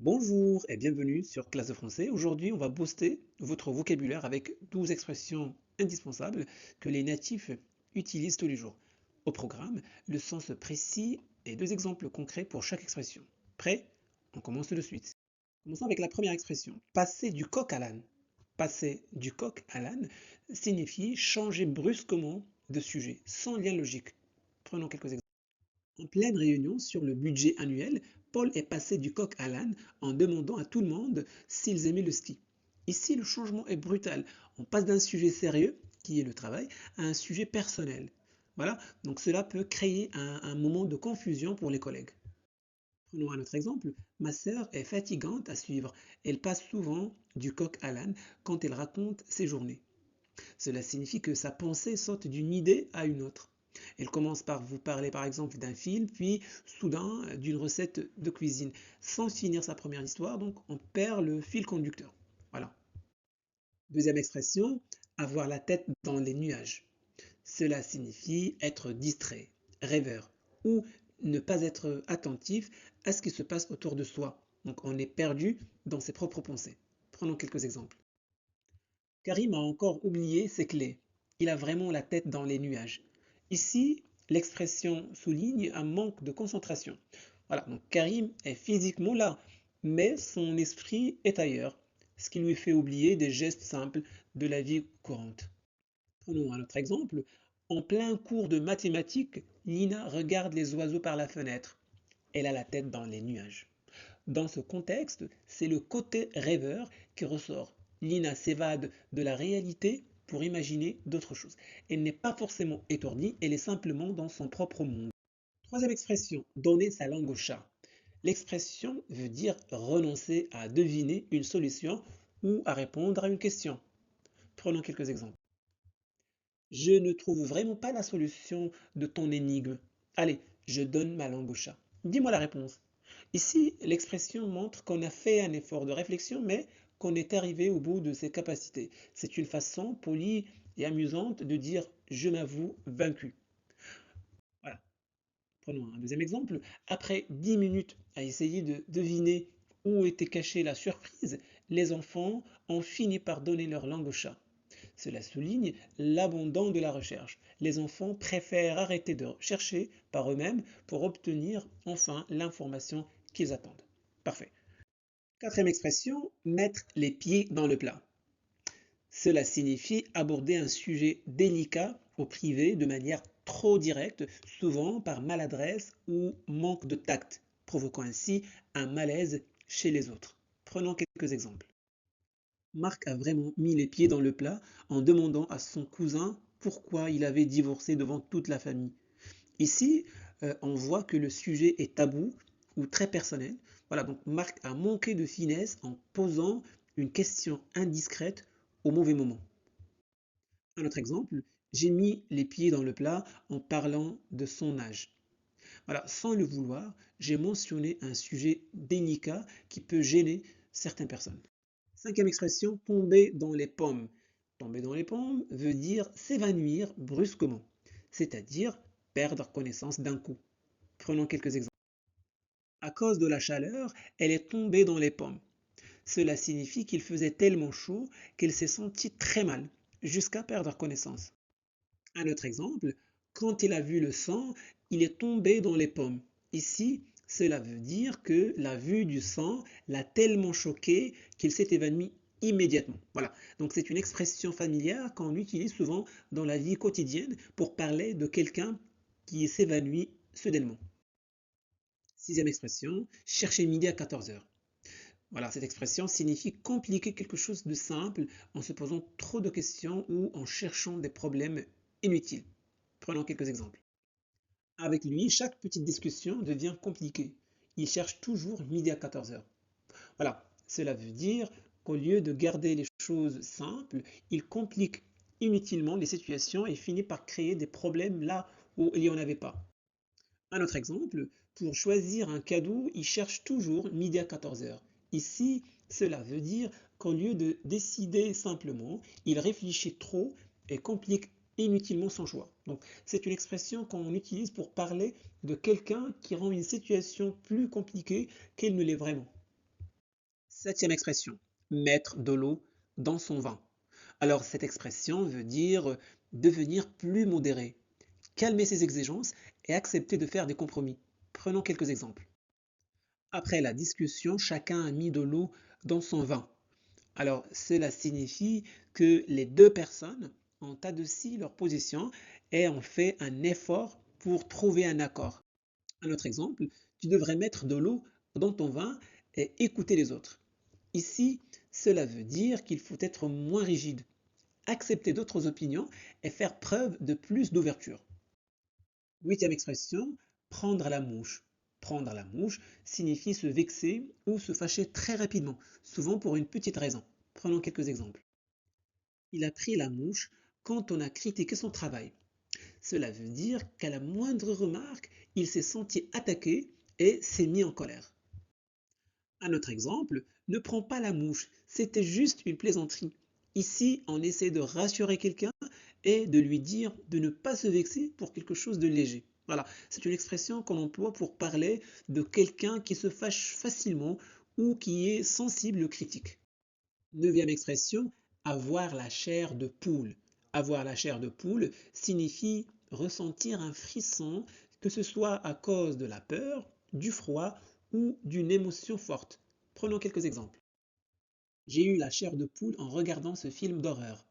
Bonjour et bienvenue sur Classe de français. Aujourd'hui, on va booster votre vocabulaire avec 12 expressions indispensables que les natifs utilisent tous les jours. Au programme, le sens précis et deux exemples concrets pour chaque expression. Prêt? On commence de suite. Commençons avec la première expression. Passer du coq à l'âne. Passer du coq à l'âne signifie changer brusquement de sujet, sans lien logique. Prenons quelques exemples. En pleine réunion sur le budget annuel, Paul est passé du coq à l'âne en demandant à tout le monde s'ils aimaient le ski. Ici, le changement est brutal. On passe d'un sujet sérieux, qui est le travail, à un sujet personnel. Voilà, donc cela peut créer un moment de confusion pour les collègues. Prenons un autre exemple. Ma sœur est fatigante à suivre. Elle passe souvent du coq à l'âne quand elle raconte ses journées. Cela signifie que sa pensée saute d'une idée à une autre. Elle commence par vous parler par exemple d'un film, puis soudain d'une recette de cuisine, sans finir sa première histoire, donc on perd le fil conducteur. Voilà. Deuxième expression, avoir la tête dans les nuages. Cela signifie être distrait, rêveur, ou ne pas être attentif à ce qui se passe autour de soi. Donc on est perdu dans ses propres pensées. Prenons quelques exemples. Karim a encore oublié ses clés. Il a vraiment la tête dans les nuages. Ici, l'expression souligne un manque de concentration. Voilà, donc Karim est physiquement là, mais son esprit est ailleurs, ce qui lui fait oublier des gestes simples de la vie courante. Prenons un autre exemple. En plein cours de mathématiques, Lina regarde les oiseaux par la fenêtre. Elle a la tête dans les nuages. Dans ce contexte, c'est le côté rêveur qui ressort. Lina s'évade de la réalité pour imaginer d'autres choses. Elle n'est pas forcément étourdie, elle est simplement dans son propre monde. Troisième expression, donner sa langue au chat. L'expression veut dire renoncer à deviner une solution ou à répondre à une question. Prenons quelques exemples. Je ne trouve vraiment pas la solution de ton énigme. Allez, je donne ma langue au chat. Dis-moi la réponse. Ici, l'expression montre qu'on a fait un effort de réflexion, mais qu'on est arrivé au bout de ses capacités. C'est une façon polie et amusante de dire je m'avoue vaincu. Voilà. Prenons un deuxième exemple. Après 10 minutes à essayer de deviner où était cachée la surprise, les enfants ont fini par donner leur langue au chat. Cela souligne l'abandon de la recherche. Les enfants préfèrent arrêter de chercher par eux-mêmes pour obtenir enfin l'information qu'ils attendent. Parfait. Quatrième expression, mettre les pieds dans le plat. Cela signifie aborder un sujet délicat au privé de manière trop directe, souvent par maladresse ou manque de tact, provoquant ainsi un malaise chez les autres. Prenons quelques exemples. Marc a vraiment mis les pieds dans le plat en demandant à son cousin pourquoi il avait divorcé devant toute la famille. Ici, on voit que le sujet est tabou ou très personnel. Voilà, donc Marc a manqué de finesse en posant une question indiscrète au mauvais moment. Un autre exemple, j'ai mis les pieds dans le plat en parlant de son âge. Voilà, sans le vouloir, j'ai mentionné un sujet délicat qui peut gêner certaines personnes. Cinquième expression, tomber dans les pommes. Tomber dans les pommes veut dire s'évanouir brusquement, c'est-à-dire perdre connaissance d'un coup. Prenons quelques exemples. À cause de la chaleur, elle est tombée dans les pommes. Cela signifie qu'il faisait tellement chaud qu'elle s'est sentie très mal, jusqu'à perdre connaissance. Un autre exemple, quand il a vu le sang, il est tombé dans les pommes. Ici, cela veut dire que la vue du sang l'a tellement choqué qu'il s'est évanoui immédiatement. Voilà, donc c'est une expression familière qu'on utilise souvent dans la vie quotidienne pour parler de quelqu'un qui s'évanouit soudainement. Sixième expression, chercher midi à 14 heures. Voilà, cette expression signifie compliquer quelque chose de simple en se posant trop de questions ou en cherchant des problèmes inutiles. Prenons quelques exemples. Avec lui, chaque petite discussion devient compliquée. Il cherche toujours midi à 14 heures. Voilà, cela veut dire qu'au lieu de garder les choses simples, il complique inutilement les situations et finit par créer des problèmes là où il n'y en avait pas. Un autre exemple, pour choisir un cadeau, il cherche toujours midi à 14 heures. Ici, cela veut dire qu'au lieu de décider simplement, il réfléchit trop et complique inutilement son choix. Donc, c'est une expression qu'on utilise pour parler de quelqu'un qui rend une situation plus compliquée qu'elle ne l'est vraiment. Septième expression, mettre de l'eau dans son vin. Alors cette expression veut dire devenir plus modéré, calmer ses exigences et accepter de faire des compromis. Prenons quelques exemples. Après la discussion, chacun a mis de l'eau dans son vin. Alors cela signifie que les deux personnes ont adouci leur position et ont fait un effort pour trouver un accord. Un autre exemple, tu devrais mettre de l'eau dans ton vin et écouter les autres. Ici, cela veut dire qu'il faut être moins rigide, accepter d'autres opinions et faire preuve de plus d'ouverture. Huitième expression, prendre la mouche. Prendre la mouche signifie se vexer ou se fâcher très rapidement, souvent pour une petite raison. Prenons quelques exemples. Il a pris la mouche quand on a critiqué son travail. Cela veut dire qu'à la moindre remarque, il s'est senti attaqué et s'est mis en colère. Un autre exemple, ne prends pas la mouche, c'était juste une plaisanterie. Ici, on essaie de rassurer quelqu'un et de lui dire de ne pas se vexer pour quelque chose de léger. Voilà, c'est une expression qu'on emploie pour parler de quelqu'un qui se fâche facilement ou qui est sensible aux critiques. Neuvième expression, avoir la chair de poule. Avoir la chair de poule signifie ressentir un frisson, que ce soit à cause de la peur, du froid ou d'une émotion forte. Prenons quelques exemples. J'ai eu la chair de poule en regardant ce film d'horreur.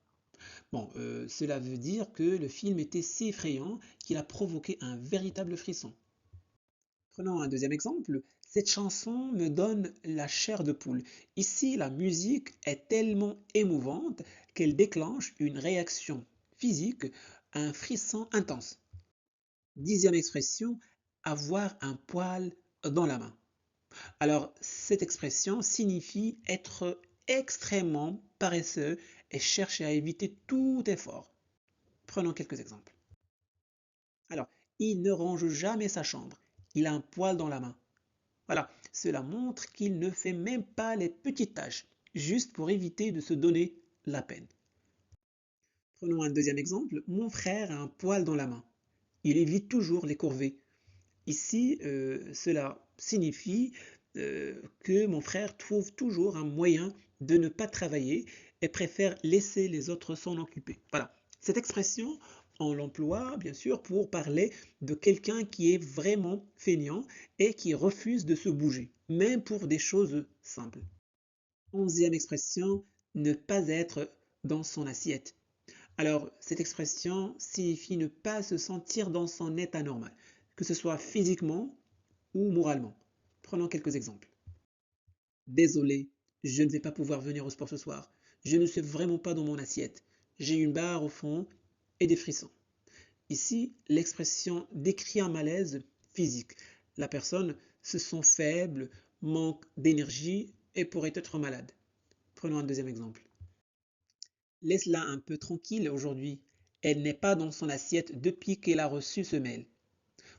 Bon, cela veut dire que le film était si effrayant qu'il a provoqué un véritable frisson. Prenons un deuxième exemple. Cette chanson me donne la chair de poule. Ici, la musique est tellement émouvante qu'elle déclenche une réaction physique, un frisson intense. Dixième expression, avoir un poil dans la main. Alors, cette expression signifie être extrêmement paresseux et chercher à éviter tout effort. Prenons quelques exemples. Alors, il ne range jamais sa chambre. Il a un poil dans la main. Voilà, cela montre qu'il ne fait même pas les petites tâches, juste pour éviter de se donner la peine. Prenons un deuxième exemple. Mon frère a un poil dans la main. Il évite toujours les corvées. Ici, cela signifie que mon frère trouve toujours un moyen de ne pas travailler et préfère laisser les autres s'en occuper. Voilà. Cette expression, on l'emploie bien sûr pour parler de quelqu'un qui est vraiment feignant et qui refuse de se bouger, même pour des choses simples. Onzième expression, ne pas être dans son assiette. Alors, cette expression signifie ne pas se sentir dans son état normal, que ce soit physiquement ou moralement. Prenons quelques exemples. Désolé, je ne vais pas pouvoir venir au sport ce soir. Je ne suis vraiment pas dans mon assiette. J'ai une barre au fond et des frissons. Ici, l'expression décrit un malaise physique. La personne se sent faible, manque d'énergie et pourrait être malade. Prenons un deuxième exemple. Laisse-la un peu tranquille aujourd'hui. Elle n'est pas dans son assiette depuis qu'elle a reçu ce mail.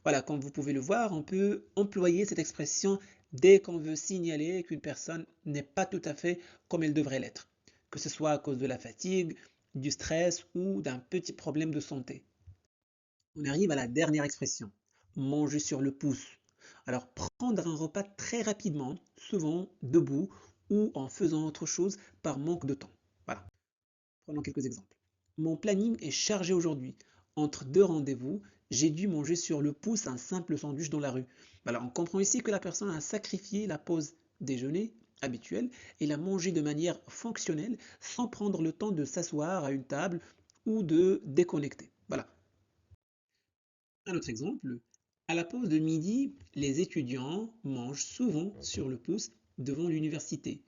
Voilà, comme vous pouvez le voir, on peut employer cette expression dès qu'on veut signaler qu'une personne n'est pas tout à fait comme elle devrait l'être, que ce soit à cause de la fatigue, du stress ou d'un petit problème de santé. On arrive à la dernière expression, manger sur le pouce. Alors, prendre un repas très rapidement, souvent debout ou en faisant autre chose par manque de temps. Voilà, prenons quelques exemples. Mon planning est chargé aujourd'hui. Entre deux rendez-vous, j'ai dû manger sur le pouce un simple sandwich dans la rue. Voilà, on comprend ici que la personne a sacrifié la pause déjeuner habituelle et l'a mangé de manière fonctionnelle sans prendre le temps de s'asseoir à une table ou de déconnecter. Voilà. Un autre exemple, à la pause de midi, les étudiants mangent souvent sur le pouce devant l'université.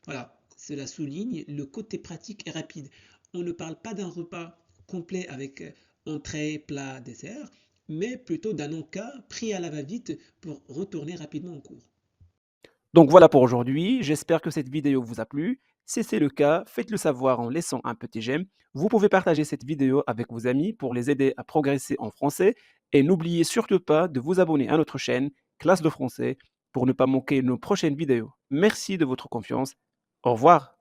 Voilà, cela souligne le côté pratique et rapide. On ne parle pas d'un repas complet avec entrée, plat, dessert, mais plutôt d'un encas pris à la va-vite pour retourner rapidement en cours. Donc voilà pour aujourd'hui, j'espère que cette vidéo vous a plu. Si c'est le cas, faites-le savoir en laissant un petit j'aime. Vous pouvez partager cette vidéo avec vos amis pour les aider à progresser en français. Et n'oubliez surtout pas de vous abonner à notre chaîne Classe de français pour ne pas manquer nos prochaines vidéos. Merci de votre confiance. Au revoir.